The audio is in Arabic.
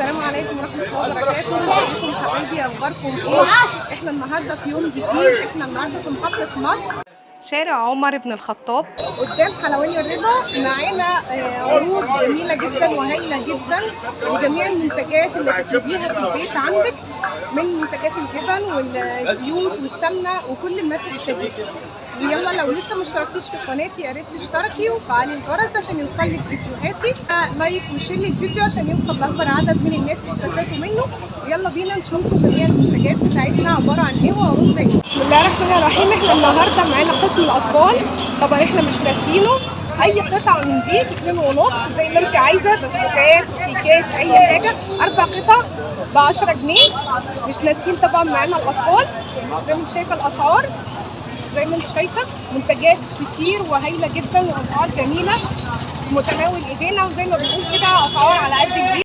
السلام عليكم ورحمة الله وبركاته. ازيكم حبايبي، اخباركم ايه؟ احنا النهارده في يوم جديد، احنا النهارده في محطة مصر، شارع عمر بن الخطاب قدام حلواني الرضا. معانا عروض جميلة جدا وهايلة جدا لجميع المنتجات اللي تطلبيها في البيت عندك، من منتجات الجبن والزيوت والسمنة وكل ما تحتاجيه. ويلا لو لسه ما اشتركتيش في قناتي يا ريت تشتركي وفعلي الجرس عشان يوصلك فيديوهاتي، لايك وشير للفيديو عشان يوصل لاكبر عدد من الناس يستفادوا منه. يلا بينا نشوف جميع المنتجات بتاعتنا عباره عن ايه وعروض ايه. بسم الله الرحمن الرحيم. احنا النهارده معانا قسم الاطفال، طبعا احنا مش ناسينه. اي قطعه من دي ب2.5 زي ما انت عايزه، بسكوتات كيكات اي حاجه. 4 قطع ب10 جنيه. مش ناسيين طبعا معانا الاطفال. زي ما انت شايفه الاسعار، زي ما انت شايفه منتجات كتير وهايله جدا واسعار جميله متناول ايدينا، وزي ما بنقول كده اسعار على قد الايد.